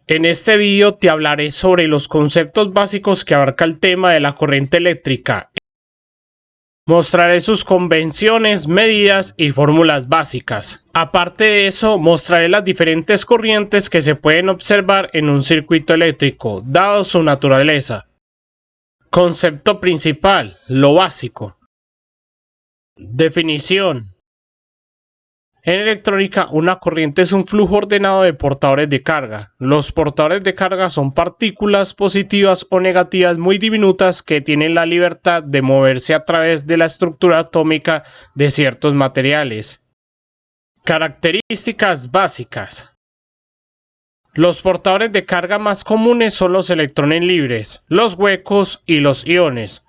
En este vídeo te hablaré sobre los conceptos básicos que abarca el tema de la corriente eléctrica. Mostraré sus convenciones, medidas y fórmulas básicas. Aparte de eso, mostraré las diferentes corrientes que se pueden observar en un circuito eléctrico, dado su naturaleza. Concepto principal, lo básico. Definición. En electrónica, una corriente es un flujo ordenado de portadores de carga. Los portadores de carga son partículas positivas o negativas muy diminutas que tienen la libertad de moverse a través de la estructura atómica de ciertos materiales. Características básicas. Los portadores de carga más comunes son los electrones libres, los huecos y los iones.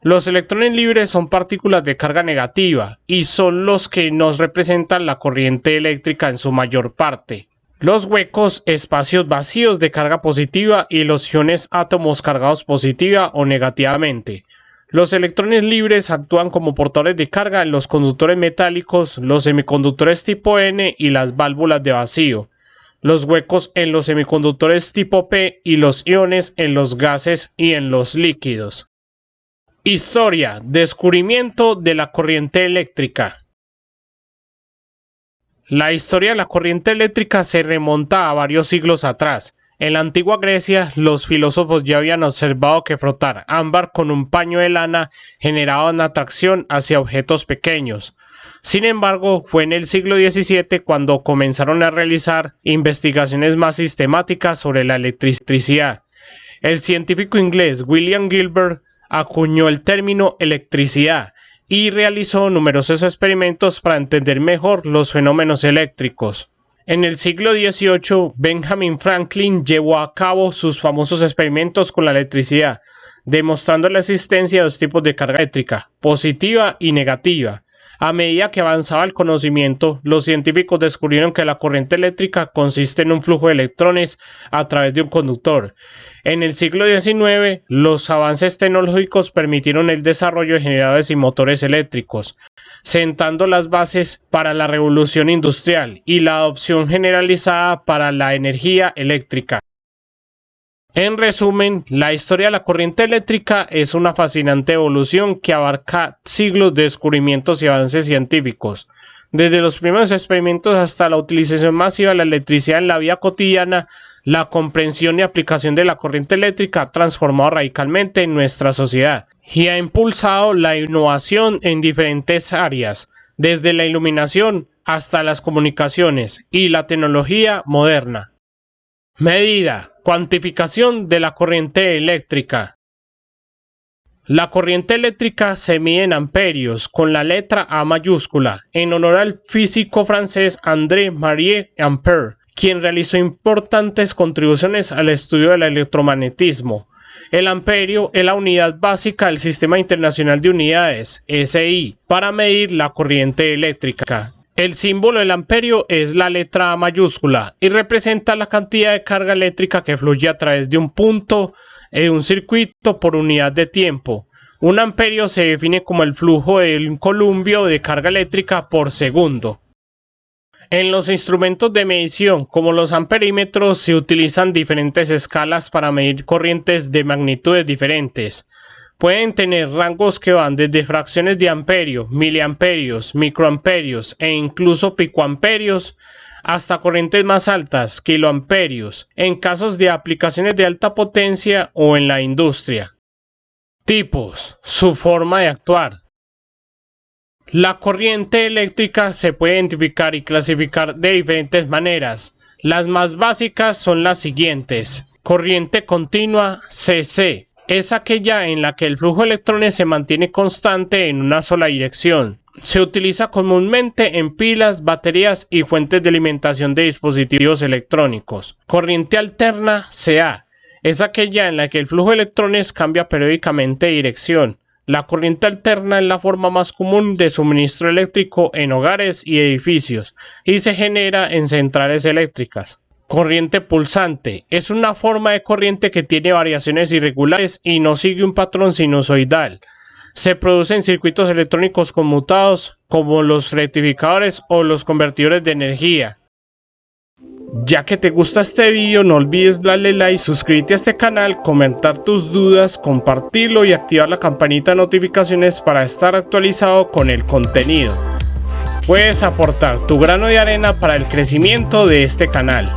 Los electrones libres son partículas de carga negativa y son los que nos representan la corriente eléctrica en su mayor parte. Los huecos, espacios vacíos de carga positiva, y los iones, átomos cargados positiva o negativamente. Los electrones libres actúan como portadores de carga en los conductores metálicos, los semiconductores tipo N y las válvulas de vacío. Los huecos en los semiconductores tipo P y los iones en los gases y en los líquidos. Historia, descubrimiento de la corriente eléctrica. La historia de la corriente eléctrica se remonta a varios siglos atrás. En la antigua Grecia, los filósofos ya habían observado que frotar ámbar con un paño de lana generaba una atracción hacia objetos pequeños. Sin embargo, fue en el siglo XVII cuando comenzaron a realizar investigaciones más sistemáticas sobre la electricidad. El científico inglés William Gilbert acuñó el término electricidad y realizó numerosos experimentos para entender mejor los fenómenos eléctricos. En el siglo XVIII, Benjamin Franklin llevó a cabo sus famosos experimentos con la electricidad, demostrando la existencia de dos tipos de carga eléctrica, positiva y negativa. A medida que avanzaba el conocimiento, los científicos descubrieron que la corriente eléctrica consiste en un flujo de electrones a través de un conductor. En el siglo XIX, los avances tecnológicos permitieron el desarrollo de generadores y motores eléctricos, sentando las bases para la revolución industrial y la adopción generalizada para la energía eléctrica. En resumen, la historia de la corriente eléctrica es una fascinante evolución que abarca siglos de descubrimientos y avances científicos. Desde los primeros experimentos hasta la utilización masiva de la electricidad en la vida cotidiana, la comprensión y aplicación de la corriente eléctrica ha transformado radicalmente en nuestra sociedad y ha impulsado la innovación en diferentes áreas, desde la iluminación hasta las comunicaciones y la tecnología moderna. Medida. Cuantificación de la corriente eléctrica. La corriente eléctrica se mide en amperios con la letra A mayúscula, en honor al físico francés André-Marie Ampère, quien realizó importantes contribuciones al estudio del electromagnetismo. El amperio es la unidad básica del Sistema Internacional de Unidades, SI, para medir la corriente eléctrica. El símbolo del amperio es la letra A mayúscula y representa la cantidad de carga eléctrica que fluye a través de un punto en un circuito por unidad de tiempo. Un amperio se define como el flujo de un columpio de carga eléctrica por segundo. En los instrumentos de medición, como los amperímetros, se utilizan diferentes escalas para medir corrientes de magnitudes diferentes. Pueden tener rangos que van desde fracciones de amperio, miliamperios, microamperios e incluso picoamperios, hasta corrientes más altas, kiloamperios, en casos de aplicaciones de alta potencia o en la industria. Tipos. Su forma de actuar. La corriente eléctrica se puede identificar y clasificar de diferentes maneras. Las más básicas son las siguientes. Corriente continua, CC. Es aquella en la que el flujo de electrones se mantiene constante en una sola dirección. Se utiliza comúnmente en pilas, baterías y fuentes de alimentación de dispositivos electrónicos. Corriente alterna, CA. Es aquella en la que el flujo de electrones cambia periódicamente de dirección. La corriente alterna es la forma más común de suministro eléctrico en hogares y edificios y se genera en centrales eléctricas. Corriente pulsante. Es una forma de corriente que tiene variaciones irregulares y no sigue un patrón sinusoidal. Se produce en circuitos electrónicos conmutados como los rectificadores o los convertidores de energía. Ya que te gusta este video, no olvides darle like, suscribirte a este canal, comentar tus dudas, compartirlo y activar la campanita de notificaciones para estar actualizado con el contenido. Puedes aportar tu grano de arena para el crecimiento de este canal.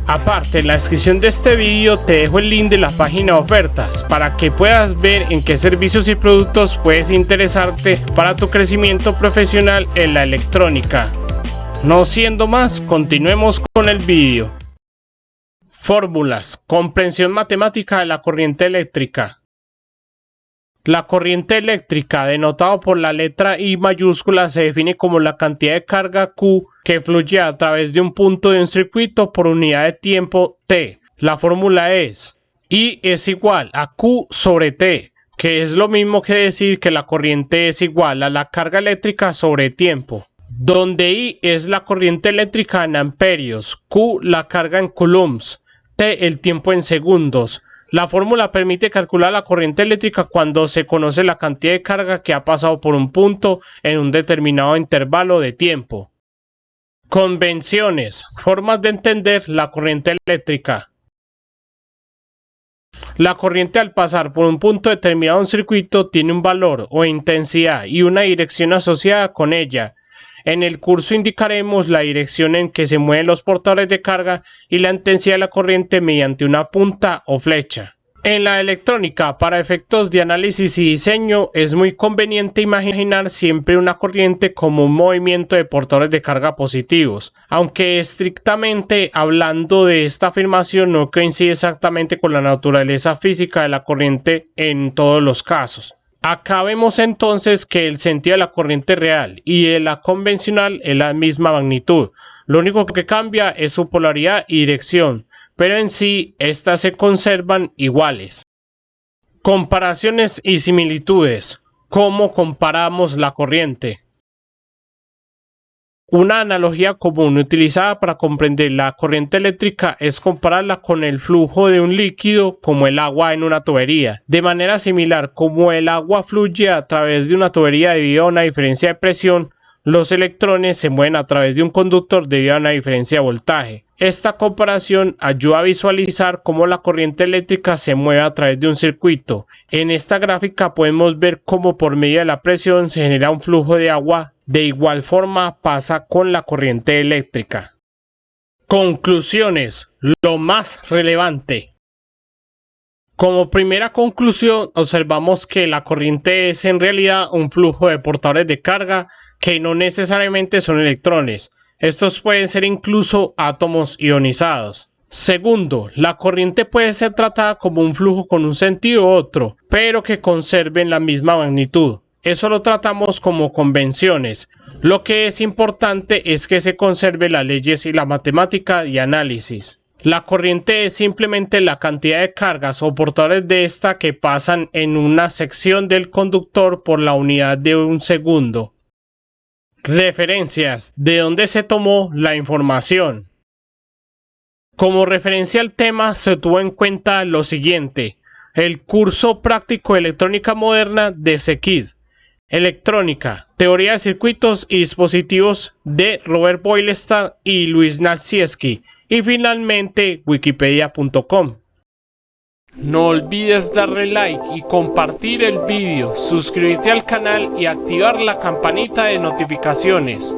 Aparte, en la descripción de este video te dejo el link de la página de ofertas para que puedas ver en qué servicios y productos puedes interesarte para tu crecimiento profesional en la electrónica. No siendo más, continuemos con el vídeo. Fórmulas. Comprensión matemática de la corriente eléctrica. La corriente eléctrica, denotada por la letra I mayúscula, se define como la cantidad de carga Q que fluye a través de un punto de un circuito por unidad de tiempo T. La fórmula es I es igual a Q sobre T, que es lo mismo que decir que la corriente es igual a la carga eléctrica sobre tiempo, donde I es la corriente eléctrica en amperios, Q la carga en coulombs, T el tiempo en segundos. La fórmula permite calcular la corriente eléctrica cuando se conoce la cantidad de carga que ha pasado por un punto en un determinado intervalo de tiempo. Convenciones. Formas de entender la corriente eléctrica. La corriente al pasar por un punto determinado en un circuito tiene un valor o intensidad y una dirección asociada con ella. En el curso indicaremos la dirección en que se mueven los portadores de carga y la intensidad de la corriente mediante una punta o flecha. En la electrónica, para efectos de análisis y diseño, es muy conveniente imaginar siempre una corriente como un movimiento de portadores de carga positivos, aunque estrictamente hablando de esta afirmación no coincide exactamente con la naturaleza física de la corriente en todos los casos. Acá vemos entonces que el sentido de la corriente real y de la convencional es la misma magnitud. Lo único que cambia es su polaridad y dirección, pero en sí estas se conservan iguales. Comparaciones y similitudes. ¿Cómo comparamos la corriente? Una analogía común utilizada para comprender la corriente eléctrica es compararla con el flujo de un líquido como el agua en una tubería. De manera similar, como el agua fluye a través de una tubería debido a una diferencia de presión, los electrones se mueven a través de un conductor debido a una diferencia de voltaje. Esta comparación ayuda a visualizar cómo la corriente eléctrica se mueve a través de un circuito. En esta gráfica podemos ver cómo por medio de la presión se genera un flujo de agua. De igual forma pasa con la corriente eléctrica. Conclusiones. Lo más relevante. Como primera conclusión, observamos que la corriente es en realidad un flujo de portadores de carga que no necesariamente son electrones. Estos pueden ser incluso átomos ionizados. Segundo, la corriente puede ser tratada como un flujo con un sentido u otro, pero que conserven la misma magnitud. Eso lo tratamos como convenciones. Lo que es importante es que se conserve las leyes y la matemática de análisis. La corriente es simplemente la cantidad de cargas o portadores de esta que pasan en una sección del conductor por la unidad de un segundo. Referencias. ¿De dónde se tomó la información? Como referencia al tema se tuvo en cuenta lo siguiente: el curso práctico de electrónica moderna de SEKID, Electrónica, teoría de circuitos y dispositivos de Robert Boylestad y Luis Naciesky, y finalmente wikipedia.com. No olvides darle like y compartir el vídeo, suscribirte al canal y activar la campanita de notificaciones.